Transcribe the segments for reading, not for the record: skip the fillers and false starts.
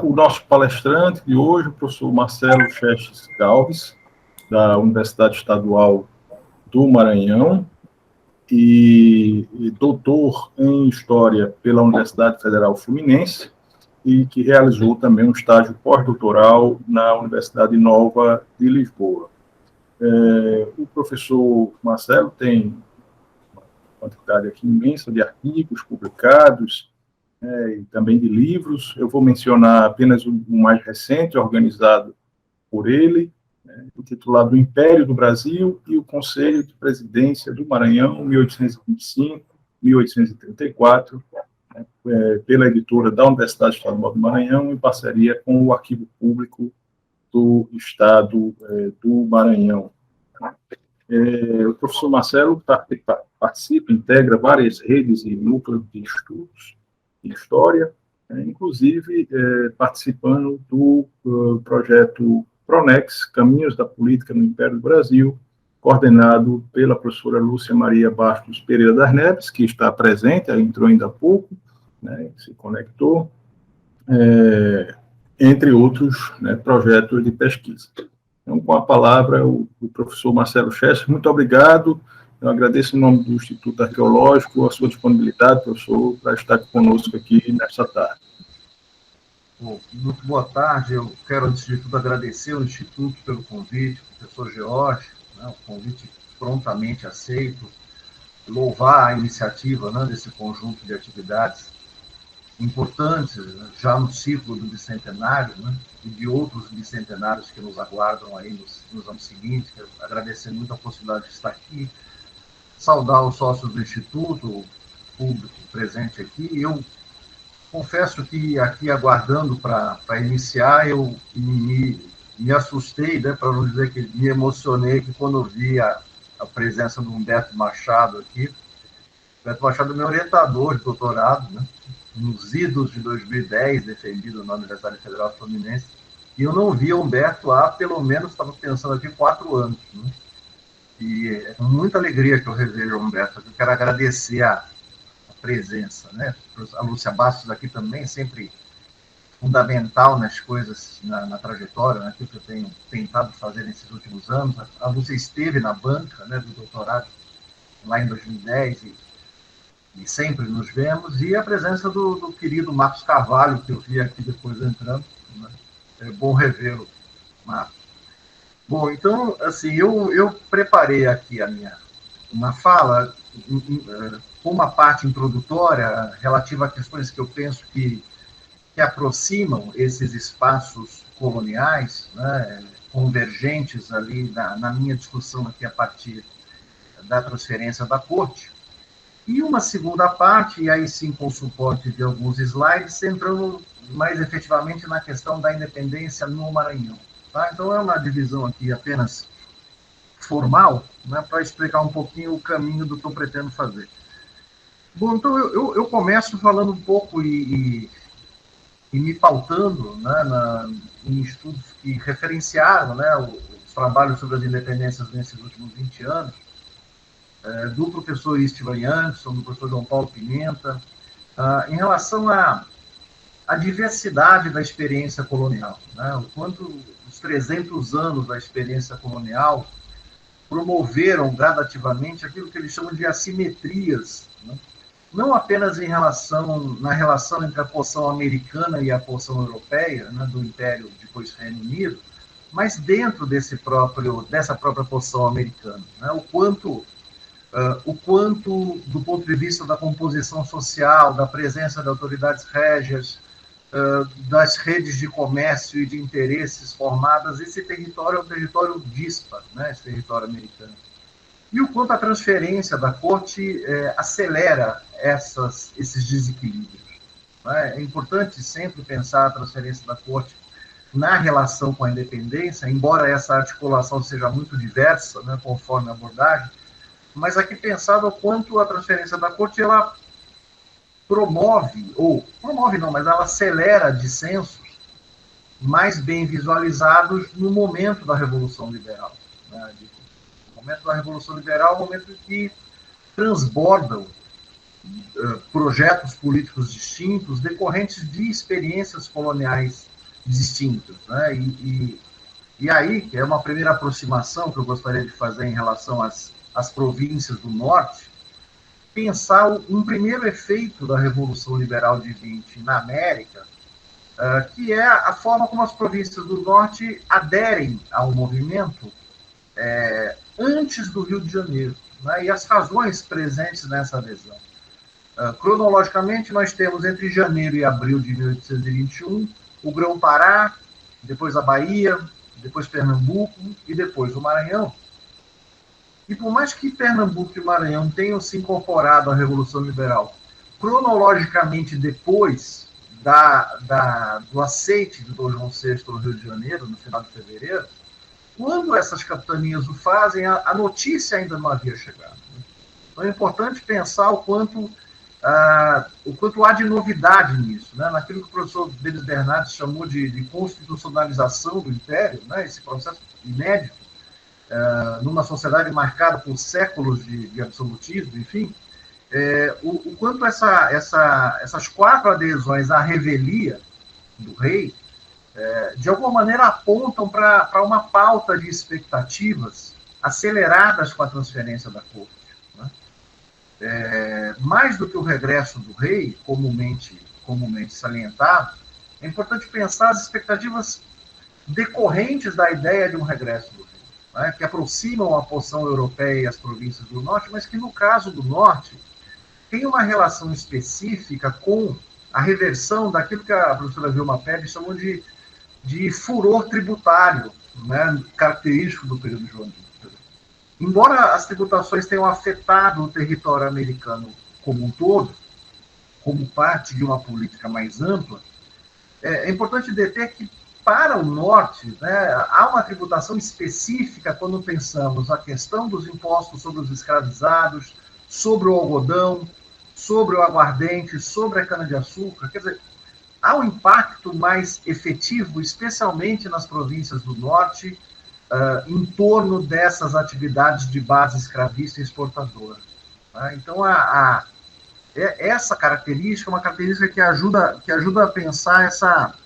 o nosso palestrante de hoje, o professor Marcelo Chestes Galves, da Universidade Estadual do Maranhão, e doutor em História pela Universidade Federal Fluminense, e que realizou também um estágio pós-doutoral na Universidade Nova de Lisboa. O professor Marcelo tem uma quantidade aqui imensa de artigos publicados, e também de livros. Eu vou mencionar apenas o mais recente, organizado por ele, intitulado O Império do Brasil e o Conselho de Presidência do Maranhão, 1825-1834, pela editora da Universidade Estadual do Maranhão, em parceria com o Arquivo Público do Estado do Maranhão. O professor Marcelo participa, integra várias redes e núcleos de estudos de história, inclusive participando do projeto PRONEX, Caminhos da Política no Império do Brasil, coordenado pela professora Lúcia Maria Bastos Pereira das Neves, que está presente, ela entrou ainda há pouco, se conectou, entre outros projetos de pesquisa. Então, com a palavra, o professor Marcelo Chestes, muito obrigado. Eu agradeço em nome do Instituto Arqueológico a sua disponibilidade, professor, para estar conosco aqui nesta tarde. Muito boa tarde. Eu quero, antes de tudo, agradecer ao Instituto pelo convite, professor George, o convite prontamente aceito, louvar a iniciativa desse conjunto de atividades importantes, já no ciclo do bicentenário, e de outros bicentenários que nos aguardam aí nos anos seguintes. Quero agradecer muito a possibilidade de estar aqui, saudar os sócios do Instituto, o público presente aqui. Eu confesso que aqui, aguardando para iniciar, eu me assustei, para não dizer que me emocionei, que quando eu vi a presença do Humberto Machado aqui. Humberto Machado é meu orientador de doutorado, nos idos de 2010, defendido na Universidade Federal Fluminense, e eu não via Humberto há, pelo menos, estava pensando aqui, 4 anos. E é com muita alegria que eu revejo o Humberto. Eu quero agradecer a presença, A Lúcia Bastos aqui também, sempre fundamental nas coisas, na trajetória, naquilo que eu tenho tentado fazer nesses últimos anos. A Lúcia esteve na banca do doutorado lá em 2010 e sempre nos vemos, e a presença do querido Marcos Carvalho, que eu vi aqui depois entrando. É bom revê-lo, Marcos. Bom, então, assim, eu preparei aqui uma fala com uma parte introdutória relativa a questões que eu penso que aproximam esses espaços coloniais, convergentes ali na minha discussão aqui a partir da transferência da corte, e uma segunda parte, e aí sim com o suporte de alguns slides, centrando mais efetivamente na questão da independência no Maranhão. Então é uma divisão aqui apenas formal, para explicar um pouquinho o caminho do que eu pretendo fazer. Bom, então eu começo falando um pouco e me pautando em estudos que referenciaram os trabalhos sobre as independências nesses últimos 20 anos, do professor Istvan Jansson, do professor João Paulo Pimenta, em relação à diversidade da experiência colonial, o quanto os 300 anos da experiência colonial promoveram gradativamente aquilo que eles chamam de assimetrias, não apenas na relação entre a porção americana e a porção europeia, do Império, depois Reino Unido, mas dentro dessa própria porção americana, o quanto, do ponto de vista da composição social, da presença de autoridades régias, das redes de comércio e de interesses formadas, esse território é um território dispar, esse território americano. E o quanto a transferência da corte acelera esses desequilíbrios. É importante sempre pensar a transferência da corte na relação com a independência, embora essa articulação seja muito diversa, conforme a abordagem, mas aqui pensado o quanto a transferência da corte ela mas ela acelera dissensos mais bem visualizados no momento da Revolução Liberal. O momento da Revolução Liberal é um momento em que transbordam projetos políticos distintos decorrentes de experiências coloniais distintos, né? E aí, que é uma primeira aproximação que eu gostaria de fazer em relação às províncias do norte, pensar um primeiro efeito da Revolução Liberal de 20 na América, que é a forma como as províncias do norte aderem ao movimento antes do Rio de Janeiro, né? E as razões presentes nessa adesão. Cronologicamente, nós temos entre janeiro e abril de 1821 o Grão-Pará, depois a Bahia, depois Pernambuco e depois o Maranhão. E por mais que Pernambuco e o Maranhão tenham se incorporado à Revolução Liberal, cronologicamente depois do aceite de Dom João VI no Rio de Janeiro, no final de fevereiro, quando essas capitanias o fazem, a notícia ainda não havia chegado. Então é importante pensar o quanto há de novidade nisso, né? Naquilo que o professor Denis Bernardes chamou de constitucionalização do Império, né? Esse processo inédito, numa sociedade marcada por séculos de absolutismo, enfim, o quanto essas 4 adesões à revelia do rei, de alguma maneira apontam para uma pauta de expectativas aceleradas com a transferência da corte. Mais do que o regresso do rei, comumente salientado, é importante pensar as expectativas decorrentes da ideia de um regresso do rei, né, que aproximam a porção europeia e as províncias do norte, mas que, no caso do norte, tem uma relação específica com a reversão daquilo que a professora Vilma Pérez chamou de furor tributário, né, característico do período joanino. Embora as tributações tenham afetado o território americano como um todo, como parte de uma política mais ampla, é importante deter que, para o norte, né, há uma tributação específica quando pensamos a questão dos impostos sobre os escravizados, sobre o algodão, sobre o aguardente, sobre a cana-de-açúcar. Quer dizer, há um impacto mais efetivo, especialmente nas províncias do norte, em torno dessas atividades de base escravista e exportadora. Tá? Então, essa característica é uma característica que ajuda a pensar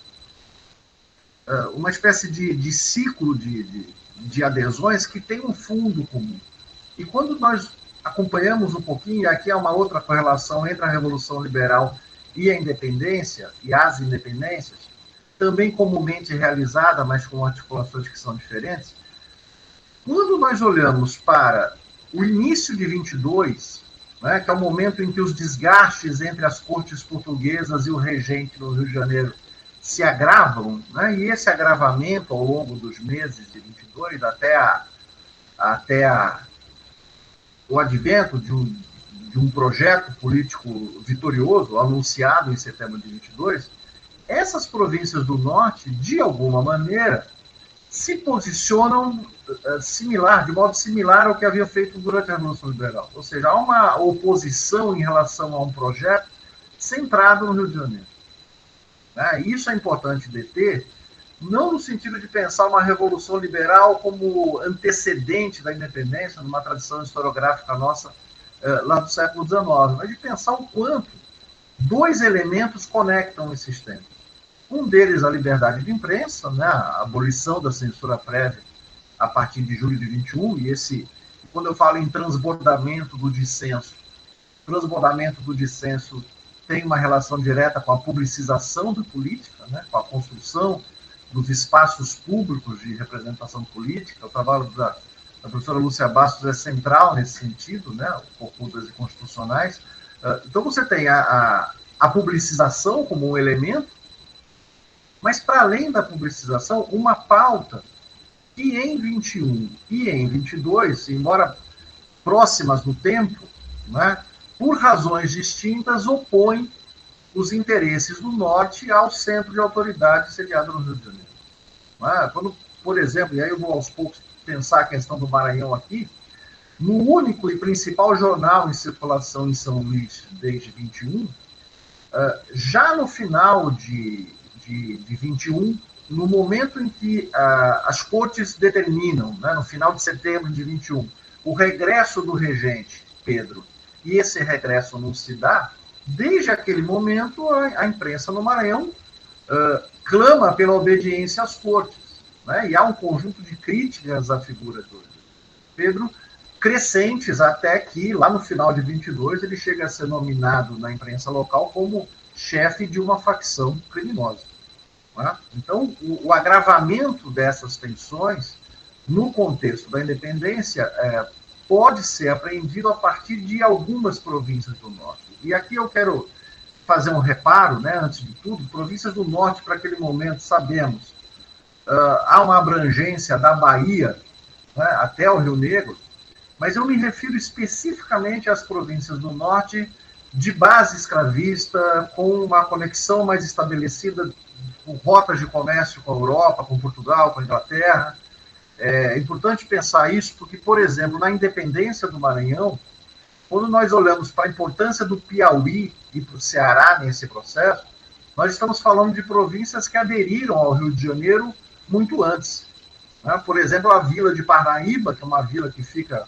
uma espécie de ciclo de adesões que tem um fundo comum. E quando nós acompanhamos um pouquinho, e aqui há uma outra correlação entre a Revolução Liberal e a independência, e as independências, também comumente realizada, mas com articulações que são diferentes, quando nós olhamos para o início de 22, né, que é o momento em que os desgastes entre as cortes portuguesas e o regente no Rio de Janeiro se agravam, né, e esse agravamento ao longo dos meses de 22, até o advento de um projeto político vitorioso, anunciado em setembro de 22, essas províncias do norte, de alguma maneira, se posicionam de modo similar ao que havia feito durante a Revolução Liberal. Ou seja, há uma oposição em relação a um projeto centrado no Rio de Janeiro. Isso é importante deter, não no sentido de pensar uma Revolução Liberal como antecedente da independência, numa tradição historiográfica nossa lá do século XIX, mas de pensar o quanto 2 elementos conectam esses tempos. Um deles, a liberdade de imprensa, né, a abolição da censura prévia a partir de julho de 21, e quando eu falo em transbordamento do dissenso tem uma relação direta com a publicização da política, né, com a construção dos espaços públicos de representação política. O trabalho da professora Lúcia Bastos é central nesse sentido, né, por contas constitucionais. Então você tem a publicização como um elemento, mas, para além da publicização, uma pauta que em 21 e em 22, embora próximas no tempo, né, por razões distintas, opõe os interesses do norte ao centro de autoridade sediado no Rio de Janeiro. Quando, por exemplo, e aí eu vou aos poucos pensar a questão do Maranhão aqui, no único e principal jornal em circulação em São Luís desde 21, já no final de 21, no momento em que as cortes determinam, né, no final de setembro de 21, o regresso do regente Pedro, e esse regresso não se dá, desde aquele momento a imprensa no Maranhão clama pela obediência às cortes, né? E há um conjunto de críticas à figura do Pedro, crescentes até que, lá no final de 22, ele chega a ser nominado na imprensa local como chefe de uma facção criminosa. Né? Então, o agravamento dessas tensões, no contexto da independência, pode ser apreendido a partir de algumas províncias do norte. E aqui eu quero fazer um reparo, né, antes de tudo. Províncias do norte, para aquele momento, sabemos, há uma abrangência da Bahia, né, até o Rio Negro, mas eu me refiro especificamente às províncias do norte de base escravista, com uma conexão mais estabelecida com rotas de comércio com a Europa, com Portugal, com a Inglaterra. É importante pensar isso porque, por exemplo, na independência do Maranhão, quando nós olhamos para a importância do Piauí e para o Ceará nesse processo, nós estamos falando de províncias que aderiram ao Rio de Janeiro muito antes. Né? Por exemplo, a vila de Parnaíba, que é uma vila que fica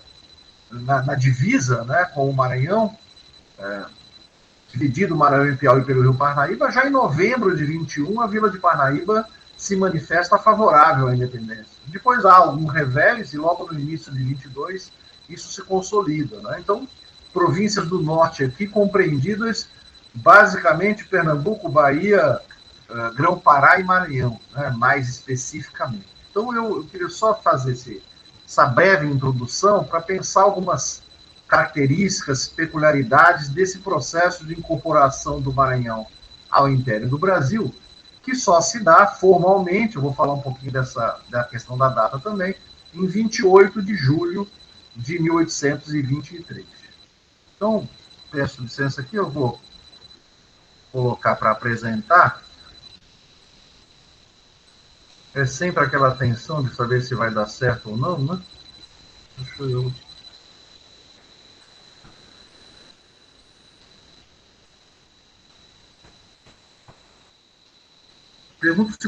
na divisa, né, com o Maranhão, dividido o Maranhão e Piauí pelo Rio Parnaíba, já em novembro de 21, a vila de Parnaíba se manifesta favorável à independência. Depois há algum revés e logo no início de 22 isso se consolida. Né? Então, províncias do norte aqui compreendidas basicamente Pernambuco, Bahia, Grão-Pará e Maranhão, né, mais especificamente. Então, eu queria só fazer essa breve introdução para pensar algumas características, peculiaridades desse processo de incorporação do Maranhão ao Império do Brasil, que só se dá formalmente, eu vou falar um pouquinho da questão da data também, em 28 de julho de 1823. Então, peço licença aqui, eu vou colocar para apresentar. É sempre aquela tensão de saber se vai dar certo ou não, né? Deixa eu... Pergunto se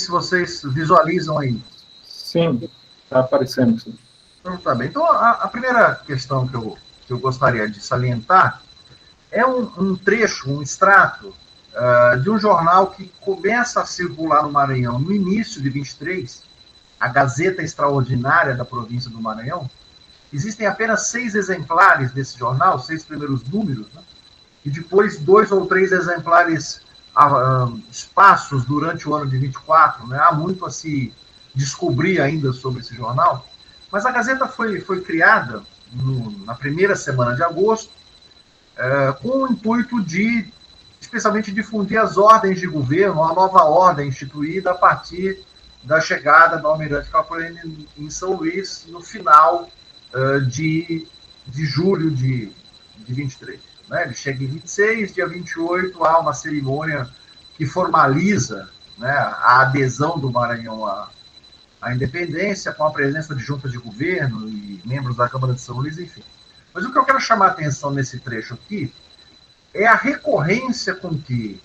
vocês visualizam aí. Sim, está aparecendo. Sim. Então, tá bem. Então, a primeira questão que eu gostaria de salientar é um trecho, um extrato de um jornal que começa a circular no Maranhão no início de 23, a Gazeta Extraordinária da província do Maranhão. Existem apenas 6 exemplares desse jornal, 6 primeiros números, né? E depois 2 ou 3 exemplares espaços durante o ano de 24. Né? Há muito a se descobrir ainda sobre esse jornal, mas a Gazeta foi criada na primeira semana de agosto, com o intuito de, especialmente, difundir as ordens de governo, a nova ordem instituída a partir da chegada do almirante Capoeira em São Luís, no final de julho de 23. Né? Ele chega em 26, dia 28, há uma cerimônia que formaliza, né, a adesão do Maranhão à independência, com a presença de juntas de governo e membros da Câmara de São Luís, enfim. Mas o que eu quero chamar a atenção nesse trecho aqui é a recorrência com que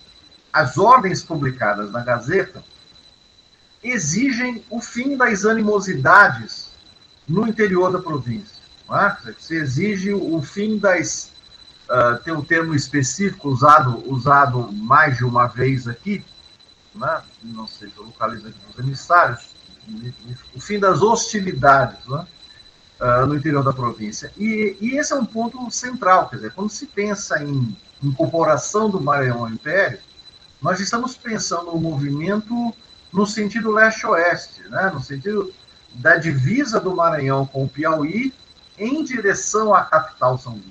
as ordens publicadas na Gazeta exigem o fim das animosidades no interior da província. Não é? Se exige o fim das... tem um termo específico usado mais de uma vez aqui, né? Não sei se eu localizo aqui nos emissários, o fim das hostilidades, né? No interior da província. E esse é um ponto central, quer dizer, quando se pensa em incorporação do Maranhão ao Império, nós estamos pensando um movimento no sentido leste-oeste, né? No sentido da divisa do Maranhão com o Piauí em direção à capital São Luís.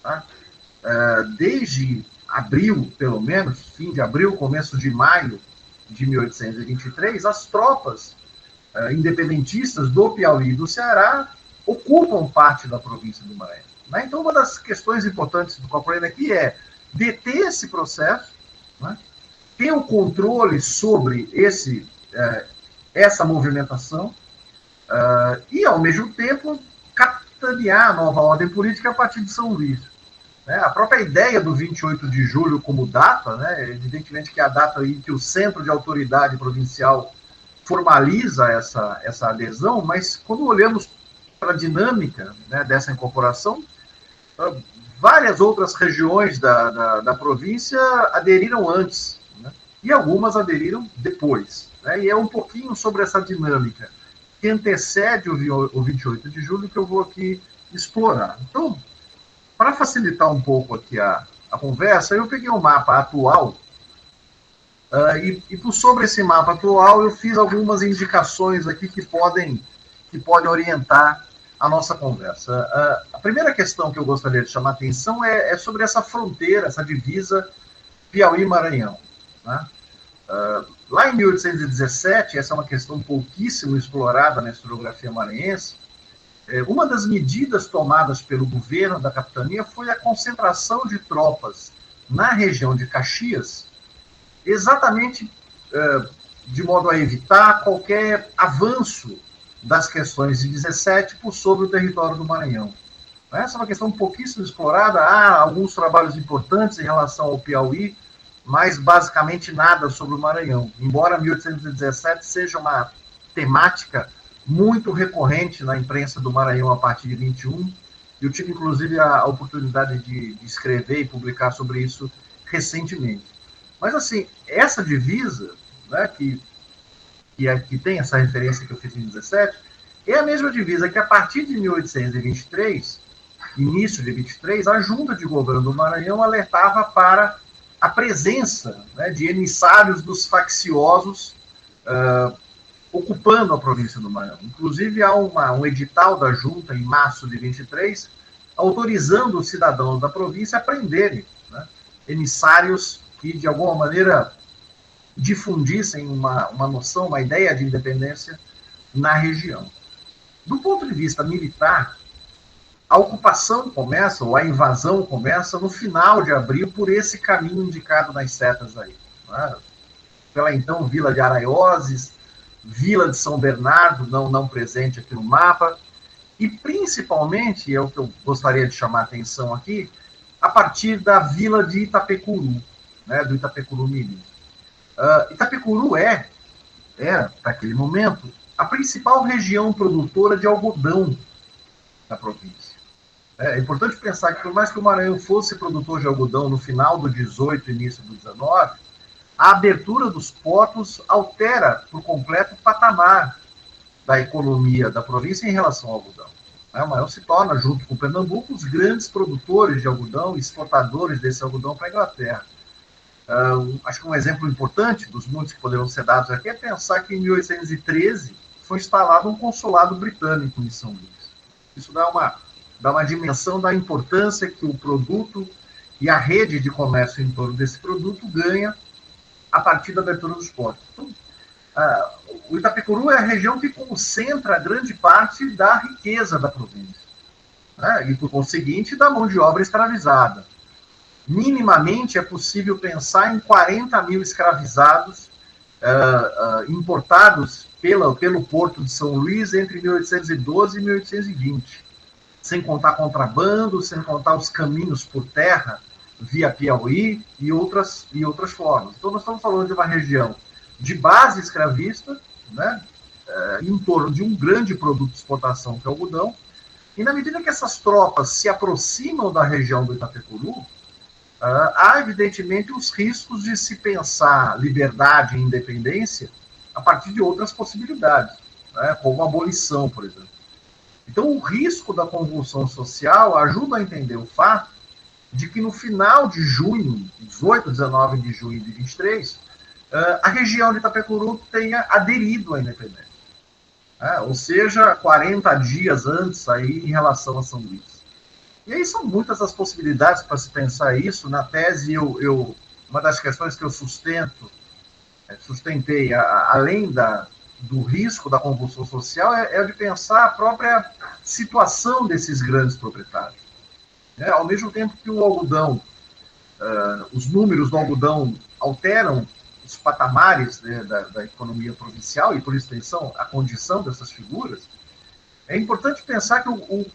Tá? Desde abril, pelo menos, fim de abril, começo de maio de 1823, as tropas independentistas do Piauí e do Ceará ocupam parte da província do Maranhão. Né? Então, uma das questões importantes do Cochrane aqui é deter esse processo, né? Ter o controle sobre essa movimentação e, ao mesmo tempo, capitanear a nova ordem política a partir de São Luís. Né? A própria ideia do 28 de julho como data, né? Evidentemente que é a data em que o centro de autoridade provincial formaliza essa adesão, mas quando olhamos para a dinâmica, né, dessa incorporação, várias outras regiões da província aderiram antes. Né? e algumas aderiram depois. Né? E é um pouquinho sobre essa dinâmica que antecede o 28 de julho que eu vou aqui explorar. Então, para facilitar um pouco aqui a conversa, eu peguei um mapa atual e sobre esse mapa atual eu fiz algumas indicações aqui que podem orientar a nossa conversa. A primeira questão que eu gostaria de chamar a atenção é sobre essa fronteira, essa divisa Piauí-Maranhão. Né? Lá em 1817, essa é uma questão pouquíssimo explorada na historiografia maranhense, uma das medidas tomadas pelo governo da capitania foi a concentração de tropas na região de Caxias, exatamente de modo a evitar qualquer avanço das questões de 17 por sobre o território do Maranhão. Essa é uma questão pouquíssimo explorada, há alguns trabalhos importantes em relação ao Piauí, mas basicamente nada sobre o Maranhão, embora 1817 seja uma temática muito recorrente na imprensa do Maranhão a partir de 21. Eu tive, inclusive, a oportunidade de escrever e publicar sobre isso recentemente. Mas, assim, essa divisa, né, que tem essa referência que eu fiz em 17, é a mesma divisa que, a partir de 1823, início de 23, a Junta de Governo do Maranhão alertava para a presença, né, de emissários dos facciosos ocupando a província do Maranhão. Inclusive, há um edital da Junta, em março de 23, autorizando os cidadãos da província a prenderem, né, emissários que, de alguma maneira, difundissem uma noção, uma ideia de independência na região. Do ponto de vista militar, a ocupação começa, ou a invasão começa, no final de abril, por esse caminho indicado nas setas aí. Né? Pela então Vila de Araioses, Vila de São Bernardo, não presente aqui no mapa, e principalmente, é o que eu gostaria de chamar a atenção aqui, a partir da Vila de Itapecuru, né, do Itapecuru Mirim. Itapecuru era, para aquele momento, a principal região produtora de algodão da província. É importante pensar que, por mais que o Maranhão fosse produtor de algodão no final do 18 e início do 19, a abertura dos portos altera por completo o patamar da economia da província em relação ao algodão. O Maranhão se torna, junto com Pernambuco, os grandes produtores de algodão e exportadores desse algodão para a Inglaterra. Acho que um exemplo importante dos muitos que poderão ser dados aqui é pensar que em 1813 foi instalado um consulado britânico em São Luís. Isso dá uma dimensão da importância que o produto e a rede de comércio em torno desse produto ganha a partir da abertura dos portos. Então, o Itapecuru é a região que concentra grande parte da riqueza da província, né? E, por conseguinte, da mão de obra escravizada. Minimamente é possível pensar em 40 mil escravizados importados pelo Porto de São Luís entre 1812 e 1820, sem contar contrabando, sem contar os caminhos por terra, via Piauí e outras formas. Então, nós estamos falando de uma região de base escravista, né, em torno de um grande produto de exportação, que é o algodão, e na medida que essas tropas se aproximam da região do Itapecuru, há, evidentemente, os riscos de se pensar liberdade e independência a partir de outras possibilidades, né, como a abolição, por exemplo. Então, o risco da convulsão social ajuda a entender o fato de que no final de junho, 18, 19 de junho de 23, a região de Itapecuru tenha aderido à independência. Ou seja, 40 dias antes aí em relação a São Luís. E aí são muitas as possibilidades para se pensar isso. Na tese, uma das questões que eu sustentei, além do risco da convulsão social, é de pensar a própria situação desses grandes proprietários. Ao mesmo tempo que o algodão, os números do algodão alteram os patamares, né, da economia provincial e, por extensão, a condição dessas figuras, é importante pensar que o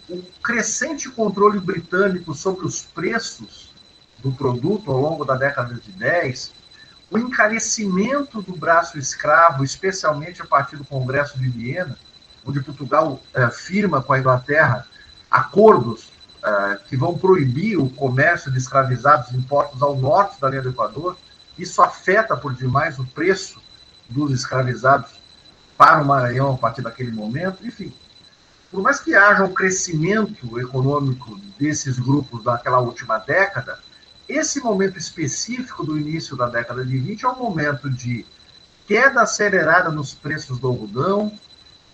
crescente controle britânico sobre os preços do produto ao longo da década de 10, o encarecimento do braço escravo, especialmente a partir do Congresso de Viena, onde Portugal firma com a Inglaterra acordos que vão proibir o comércio de escravizados em portos ao norte da linha do Equador, Isso afeta por demais o preço dos escravizados para o Maranhão a partir daquele momento. Enfim, por mais que haja um crescimento econômico desses grupos naquela última década, esse momento específico do início da década de 20 é um momento de queda acelerada nos preços do algodão,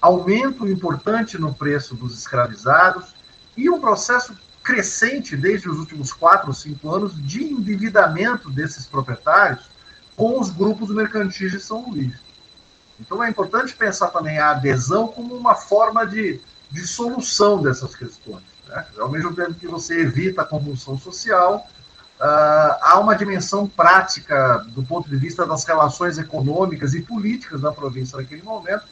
aumento importante no preço dos escravizados e um processo crescente desde os últimos 4 ou 5 anos de endividamento desses proprietários com os grupos mercantis de São Luís. Então é importante pensar também a adesão como uma forma de solução dessas questões. Né? Ao mesmo tempo que você evita a convulsão social, há uma dimensão prática do ponto de vista das relações econômicas e políticas da província naquele momento,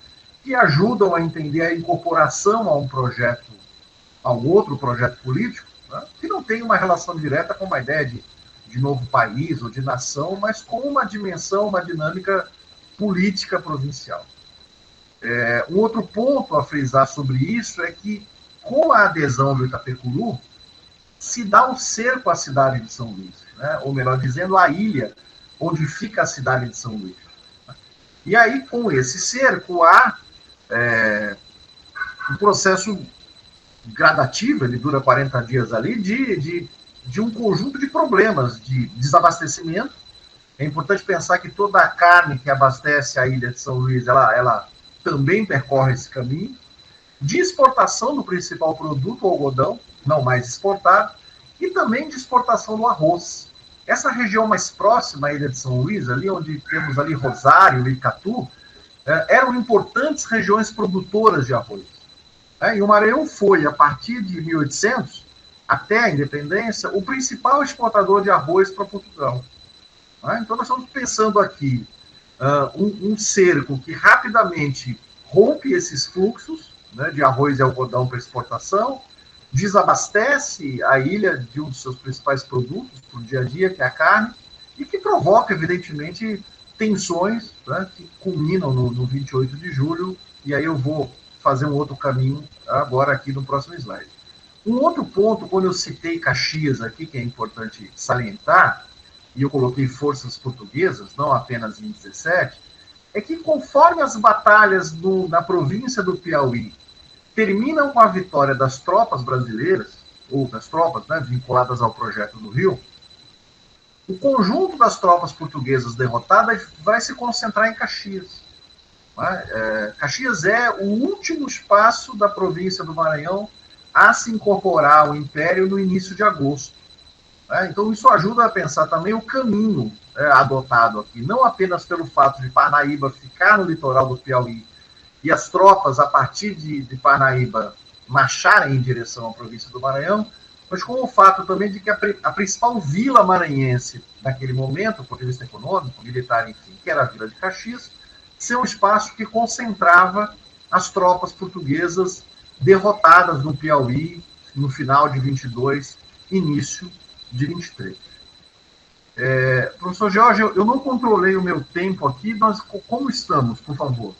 que ajudam a entender a incorporação a um projeto, a um outro projeto político, né, que não tem uma relação direta com uma ideia de novo país ou de nação, mas com uma dimensão, uma dinâmica política provincial. Um outro ponto a frisar sobre isso é que, com a adesão do Itapecuru, se dá um cerco à cidade de São Luís, né, ou melhor dizendo, à ilha onde fica a cidade de São Luís. E aí, com esse cerco, há um processo gradativo, ele dura 40 dias ali, de um conjunto de problemas de desabastecimento. É importante pensar que toda a carne que abastece a ilha de São Luís, ela também percorre esse caminho, de exportação do principal produto, o algodão, não mais exportado, e também de exportação do arroz. Essa região mais próxima à ilha de São Luís, ali onde temos ali Rosário e Icatu, eram importantes regiões produtoras de arroz. E o Maranhão foi, a partir de 1800, até a independência, o principal exportador de arroz para Portugal. Então nós estamos pensando aqui um cerco que rapidamente rompe esses fluxos, né, de arroz e algodão para exportação, desabastece a ilha de um dos seus principais produtos para o dia a dia, que é a carne, e que provoca, evidentemente, tensões, né, que culminam no 28 de julho, e aí eu vou fazer um outro caminho agora aqui no próximo slide. Um outro ponto, quando eu citei Caxias aqui, que é importante salientar, e eu coloquei forças portuguesas, não apenas em 17, é que conforme as batalhas na província do Piauí terminam com a vitória das tropas brasileiras, ou das tropas, né, vinculadas ao projeto do Rio, o conjunto das tropas portuguesas derrotadas vai se concentrar em Caxias. Caxias é o último espaço da província do Maranhão a se incorporar ao Império no início de agosto. Então, isso ajuda a pensar também o caminho adotado aqui, não apenas pelo fato de Parnaíba ficar no litoral do Piauí e as tropas, a partir de Parnaíba, marcharem em direção à província do Maranhão, mas com o fato também de que a principal vila maranhense naquele momento, do ponto de vista econômico, militar, enfim, que era a vila de Caxias, ser um espaço que concentrava as tropas portuguesas derrotadas no Piauí no final de 22, início de 23. Professor Jorge, eu não controlei o meu tempo aqui, mas como estamos, por favor?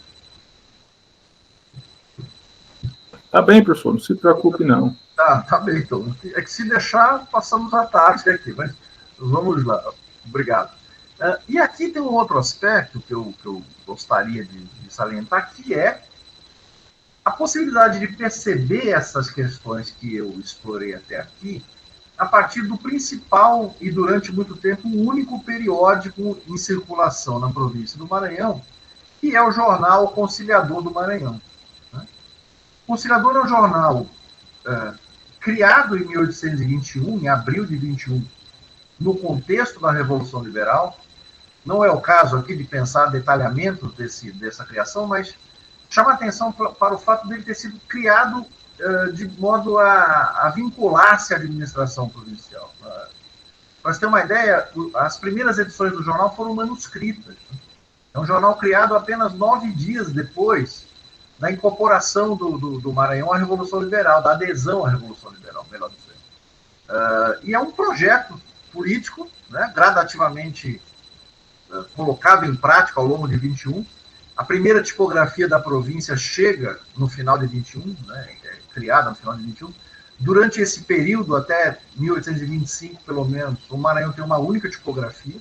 Tá bem, professor, não se preocupe, não. Tá bem, então. É que se deixar, passamos a tarde aqui, mas vamos lá. Obrigado. E aqui tem um outro aspecto que eu gostaria de salientar, que é a possibilidade de perceber essas questões que eu explorei até aqui a partir do principal e, durante muito tempo, o único periódico em circulação na província do Maranhão, que é o jornal Conciliador do Maranhão. O Conciliador é um jornal criado em 1821, em abril de 21, no contexto da Revolução Liberal. Não é o caso aqui de pensar detalhamentos dessa criação, mas chama a atenção para o fato dele ter sido criado de modo a vincular-se à administração provincial. Para você ter uma ideia, as primeiras edições do jornal foram manuscritas. É um jornal criado apenas 9 dias depois da incorporação do Maranhão à Revolução Liberal, da adesão à Revolução Liberal, melhor dizendo. E é um projeto político, né, gradativamente colocado em prática ao longo de 21. A primeira tipografia da província chega no final de 21, né, criada no final de 21. Durante esse período, até 1825, pelo menos, o Maranhão tem uma única tipografia.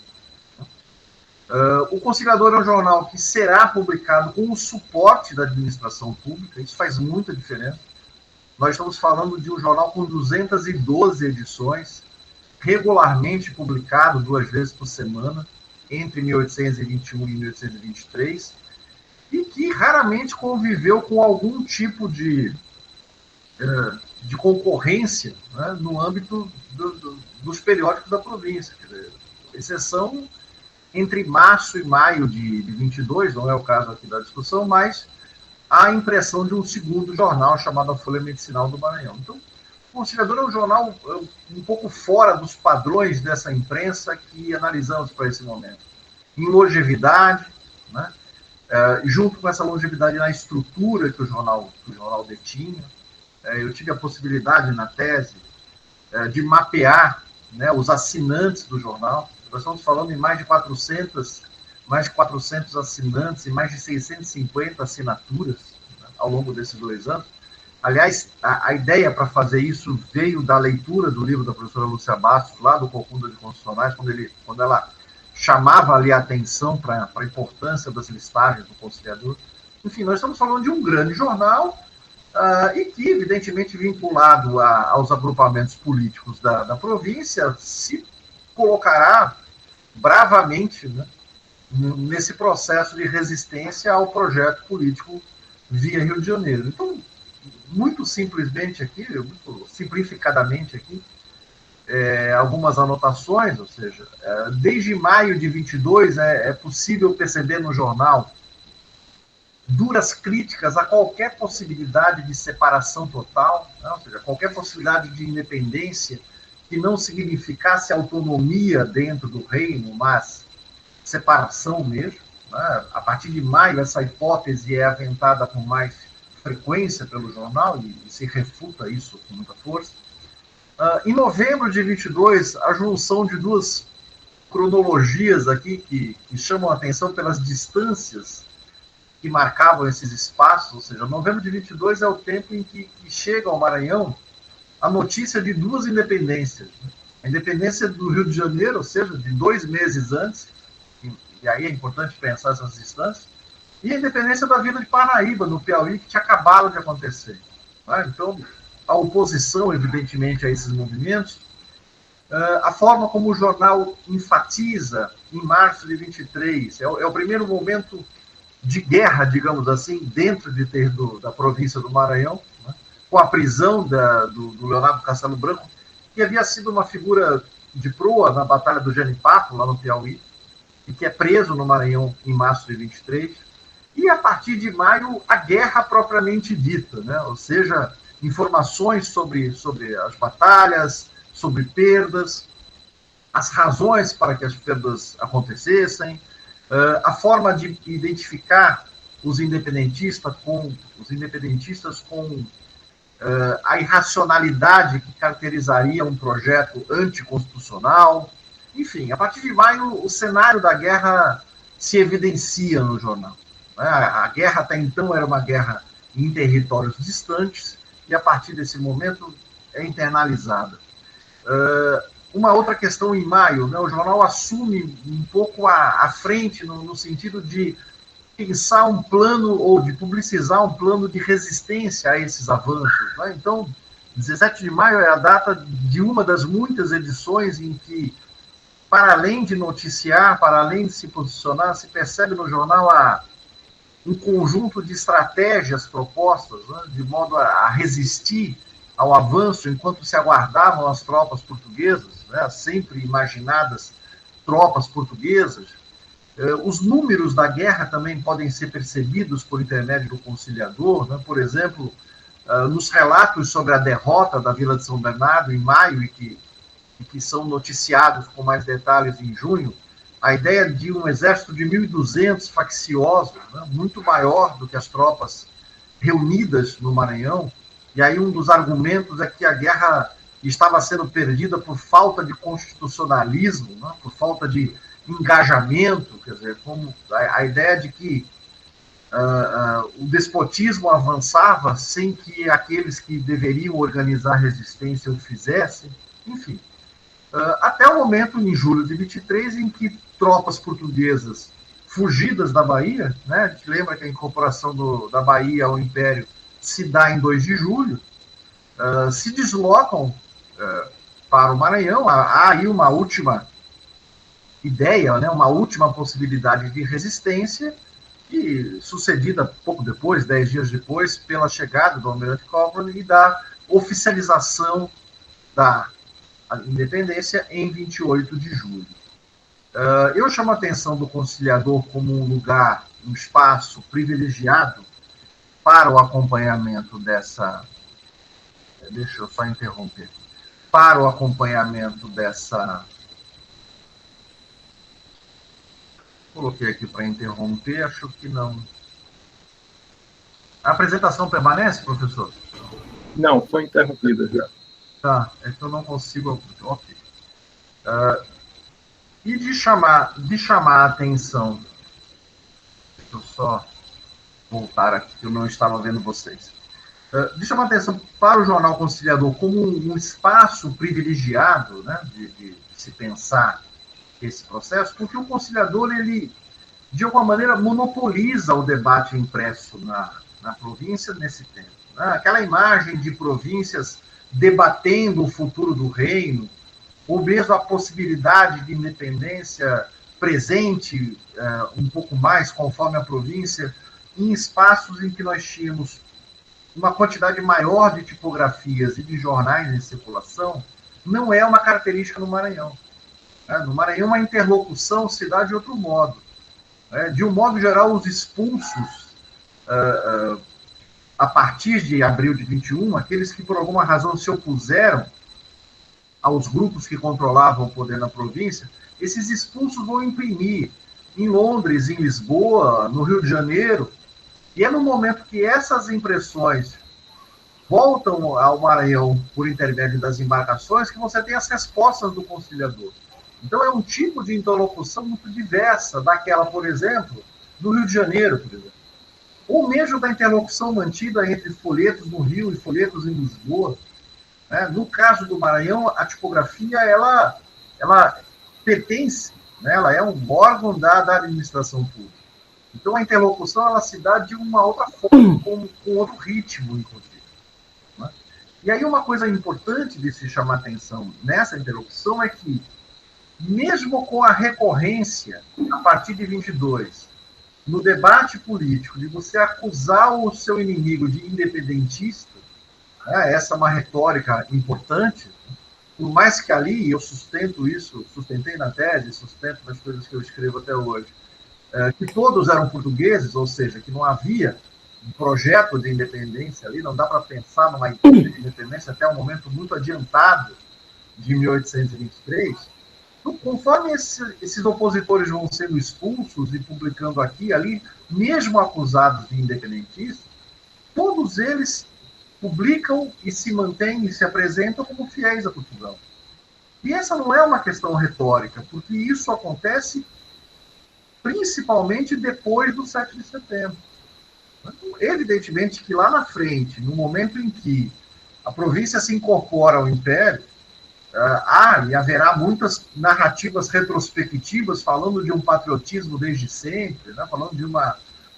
O Conciliador é um jornal que será publicado com o suporte da administração pública, isso faz muita diferença. Nós estamos falando de um jornal com 212 edições, regularmente publicado 2 vezes por semana, entre 1821 e 1823, e que raramente conviveu com algum tipo de concorrência, né, no âmbito dos periódicos da província. Quer dizer, exceção entre março e maio de 22, não é o caso aqui da discussão, mas a impressão de um segundo jornal chamado a Folha Medicinal do Maranhão. Então, o Conciliador é um jornal um pouco fora dos padrões dessa imprensa que analisamos para esse momento. Em longevidade, né, junto com essa longevidade na estrutura que o jornal detinha, eu tive a possibilidade na tese de mapear, né, os assinantes do jornal. Nós estamos falando em mais de 400 assinantes e mais de 650 assinaturas, né, ao longo desses 2 anos. Aliás, a ideia para fazer isso veio da leitura do livro da professora Lúcia Bastos, lá do Corcunda de Constitucionais, quando ela chamava ali a atenção para a importância das listagens do Conciliador. Enfim, nós estamos falando de um grande jornal, e que, evidentemente, vinculado aos agrupamentos políticos da província, se colocará bravamente, né, nesse processo de resistência ao projeto político via Rio de Janeiro. Então, muito simplesmente aqui, muito simplificadamente aqui, algumas anotações, ou seja, desde maio de 22 é possível perceber no jornal duras críticas a qualquer possibilidade de separação total, né? Ou seja, qualquer possibilidade de independência que não significasse autonomia dentro do reino, mas separação mesmo, né? A partir de maio, essa hipótese é aventada com mais frequência pelo jornal e se refuta isso com muita força. Em novembro de 22, a junção de 2 cronologias aqui que chamam a atenção pelas distâncias que marcavam esses espaços, ou seja, novembro de 22 é o tempo em que chega ao Maranhão a notícia de 2 independências. A independência do Rio de Janeiro, ou seja, de 2 meses antes, e aí é importante pensar essas distâncias, e a independência da Vila de Parnaíba, no Piauí, que tinha acabado de acontecer. Então, a oposição, evidentemente, a esses movimentos, a forma como o jornal enfatiza, em março de 23, é o primeiro momento de guerra, digamos assim, dentro da província do Maranhão, né, com a prisão do Leonardo Castelo Branco, que havia sido uma figura de proa na Batalha do Jenipapo, lá no Piauí, e que é preso no Maranhão em março de 23, e a partir de maio, a guerra propriamente dita, né, ou seja, informações sobre as batalhas, sobre perdas, as razões para que as perdas acontecessem, a forma de identificar os independentistas com a irracionalidade que caracterizaria um projeto anticonstitucional. Enfim, a partir de maio, o cenário da guerra se evidencia no jornal. A guerra até então era uma guerra em territórios distantes e a partir desse momento é internalizada. Uma outra questão em maio, né, o jornal assume um pouco à frente no sentido de pensar um plano ou de publicizar um plano de resistência a esses avanços. Né? Então, 17 de maio é a data de uma das muitas edições em que, para além de noticiar, para além de se posicionar, se percebe no jornal um conjunto de estratégias propostas, né, de modo a resistir ao avanço enquanto se aguardavam as tropas portuguesas, né, as sempre imaginadas tropas portuguesas. Os números da guerra também podem ser percebidos por intermédio do Conciliador, né, por exemplo, nos relatos sobre a derrota da Vila de São Bernardo em maio e que são noticiados com mais detalhes em junho, a ideia de um exército de 1.200 facciosos, né, muito maior do que as tropas reunidas no Maranhão, e aí um dos argumentos é que a guerra estava sendo perdida por falta de constitucionalismo, né, por falta de engajamento, quer dizer, como a ideia de que o despotismo avançava sem que aqueles que deveriam organizar a resistência o fizessem, enfim. até o momento, em julho de 23, em que tropas portuguesas fugidas da Bahia, né, a gente lembra que a incorporação da Bahia ao Império se dá em 2 de julho, se deslocam para o Maranhão. Há aí uma última ideia, né, uma última possibilidade de resistência, e sucedida pouco depois, 10 dias depois, pela chegada do Almirante Cochrane e da oficialização da independência em 28 de julho. Eu chamo a atenção do Conciliador como um lugar, um espaço privilegiado para o acompanhamento dessa... Deixa eu só interromper. Para o acompanhamento dessa... Coloquei aqui para interromper, acho que não. A apresentação permanece, professor? Não, foi interrompida já. Tá, é que eu não consigo... Ok. E de chamar a atenção... Deixa eu só voltar aqui, que eu não estava vendo vocês. De chamar a atenção para o Jornal Conciliador como um espaço privilegiado, né, de se pensar esse processo, porque o Conciliador, ele, de alguma maneira, monopoliza o debate impresso na província nesse tempo. Né? Aquela imagem de províncias debatendo o futuro do reino, ou mesmo a possibilidade de independência presente um pouco mais conforme a província, em espaços em que nós tínhamos uma quantidade maior de tipografias e de jornais em circulação, não é uma característica no Maranhão. No Maranhão, a interlocução se dá de outro modo. De um modo geral, os expulsos, a partir de abril de 21, aqueles que por alguma razão se opuseram aos grupos que controlavam o poder na província, esses expulsos vão imprimir em Londres, em Lisboa, no Rio de Janeiro, e é no momento que essas impressões voltam ao Maranhão por intermédio das embarcações que você tem as respostas do Conciliador. Então é um tipo de interlocução muito diversa daquela, por exemplo, do Rio de Janeiro, por exemplo. Ou mesmo da interlocução mantida entre folhetos no Rio e folhetos em Lisboa. No caso do Maranhão, a tipografia ela pertence, né? Ela é um órgão da administração pública. Então a interlocução ela se dá de uma outra forma, com outro ritmo, inclusive. Né? E aí uma coisa importante de se chamar atenção nessa interlocução é que, mesmo com a recorrência, a partir de 22, no debate político, de você acusar o seu inimigo de independentista, essa é uma retórica importante, por mais que ali eu sustentei na tese, sustento nas coisas que eu escrevo até hoje, que todos eram portugueses, ou seja, que não havia um projeto de independência ali, não dá para pensar numa ideia de independência até um momento muito adiantado de 1823. Então, conforme esses opositores vão sendo expulsos e publicando aqui e ali, mesmo acusados de independentistas, todos eles publicam e se mantêm e se apresentam como fiéis a Portugal. E essa não é uma questão retórica, porque isso acontece principalmente depois do 7 de setembro. Evidentemente que lá na frente, no momento em que a província se incorpora ao Império, há e haverá muitas narrativas retrospectivas falando de um patriotismo desde sempre, né? Falando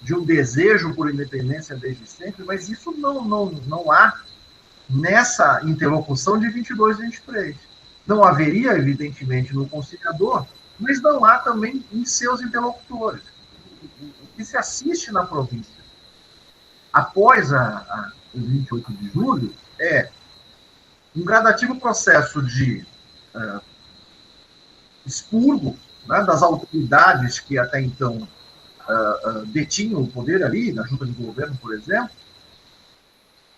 de um desejo por independência desde sempre, mas isso não há nessa interlocução de 22 e 23. Não haveria, evidentemente, no Conciliador, mas não há também em seus interlocutores. O que se assiste na província após o 28 de julho é um gradativo processo de expurgo, né, das autoridades que até então detinham o poder ali, na junta de governo, por exemplo.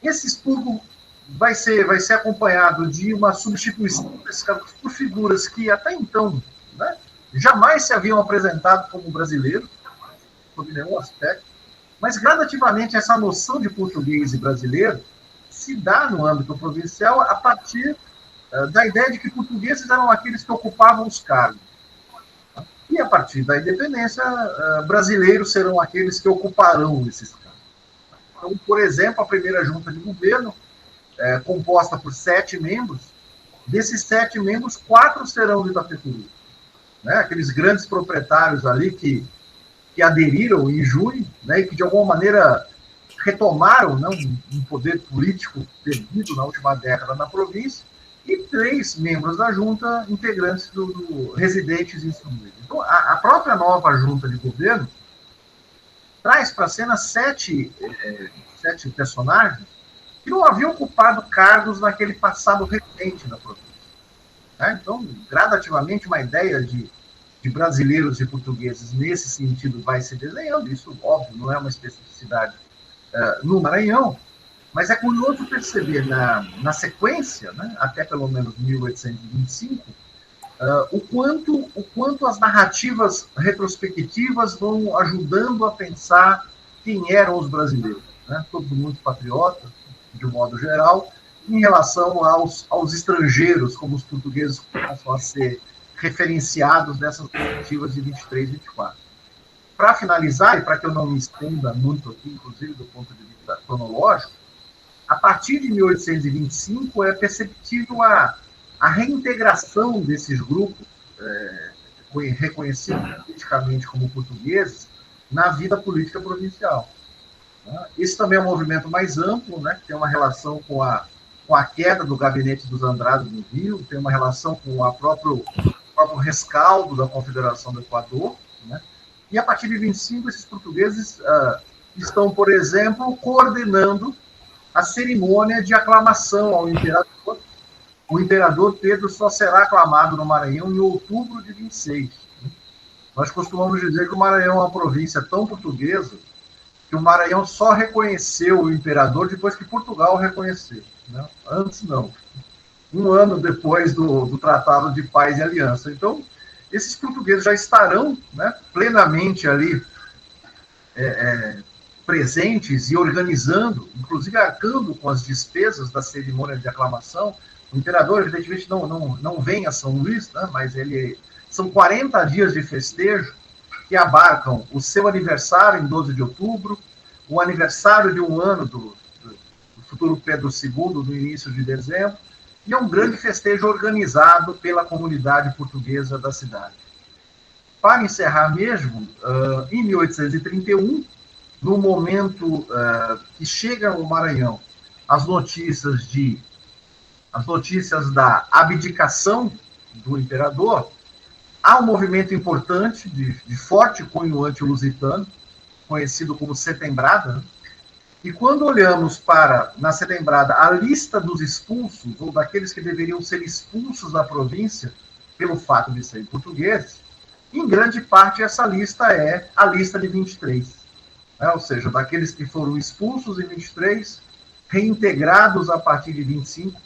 Esse expurgo vai ser acompanhado de uma substituição desses cargos por figuras que até então, né, jamais se haviam apresentado como brasileiros, sob nenhum aspecto, mas gradativamente essa noção de português e brasileiro se dá no âmbito provincial a partir da ideia de que portugueses eram aqueles que ocupavam os cargos. E a partir da independência, brasileiros serão aqueles que ocuparão esses cargos. Então, por exemplo, a primeira junta de governo, composta por 7 membros, Desses 7 membros, 4 serão de Itapecuru. Né? Aqueles grandes proprietários ali que aderiram em junho, né? E que, de alguma maneira, retomaram, né, um poder político perdido na última década na província, e 3 membros da junta, integrantes residentes em São Luís. Então, a própria nova junta de governo traz para a cena 7 personagens que não haviam ocupado cargos naquele passado recente da província. Né? Então, gradativamente, uma ideia de brasileiros e portugueses nesse sentido vai se desenhando. Isso, óbvio, não é uma especificidade no Maranhão, mas é curioso perceber na sequência, né, até pelo menos 1825, o quanto as narrativas retrospectivas vão ajudando a pensar quem eram os brasileiros. Né? Todo mundo patriota, de um modo geral, em relação aos estrangeiros, como os portugueses começam a ser referenciados nessas narrativas de 23 e 24. Para finalizar, e para que eu não me estenda muito aqui, inclusive do ponto de vista cronológico, a partir de 1825 é perceptível a reintegração desses grupos, reconhecidos politicamente como portugueses, na vida política provincial. Esse também é um movimento mais amplo, né, que tem uma relação com a queda do gabinete dos Andrade no Rio, tem uma relação com o próprio rescaldo da Confederação do Equador, né? E a partir de 25, esses portugueses estão, por exemplo, coordenando a cerimônia de aclamação ao imperador. O imperador Pedro só será aclamado no Maranhão em outubro de 26. Nós costumamos dizer que o Maranhão é uma província tão portuguesa que o Maranhão só reconheceu o imperador depois que Portugal o reconheceu. Né? Antes, não. Um ano depois do Tratado de Paz e Aliança. Então, esses portugueses já estarão, né, plenamente ali presentes e organizando, inclusive arcando com as despesas da cerimônia de aclamação. O imperador, evidentemente, não vem a São Luís, né, mas são 40 dias de festejo que abarcam o seu aniversário em 12 de outubro, o aniversário de um ano do futuro Pedro II, no início de dezembro, e é um grande festejo organizado pela comunidade portuguesa da cidade. Para encerrar mesmo, em 1831, no momento que chega ao Maranhão as notícias da abdicação do imperador, há um movimento importante de forte cunho anti-lusitano, conhecido como Setembrada, né? E quando olhamos na Setembrada, a lista dos expulsos, ou daqueles que deveriam ser expulsos da província pelo fato de serem portugueses, em grande parte essa lista é a lista de 23. Né? Ou seja, daqueles que foram expulsos em 23, reintegrados a partir de 25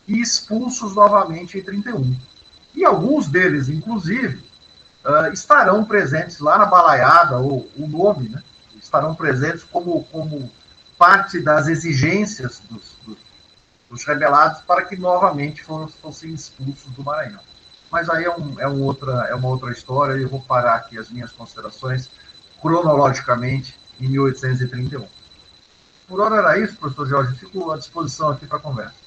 e expulsos novamente em 31. E alguns deles, inclusive, estarão presentes lá na balaiada, ou o nome, né? Estarão presentes como parte das exigências dos rebelados para que novamente fossem expulsos do Maranhão. Mas aí é uma outra história, e eu vou parar aqui as minhas considerações cronologicamente em 1831. Por hora era isso, professor Jorge. Fico à disposição aqui para a conversa.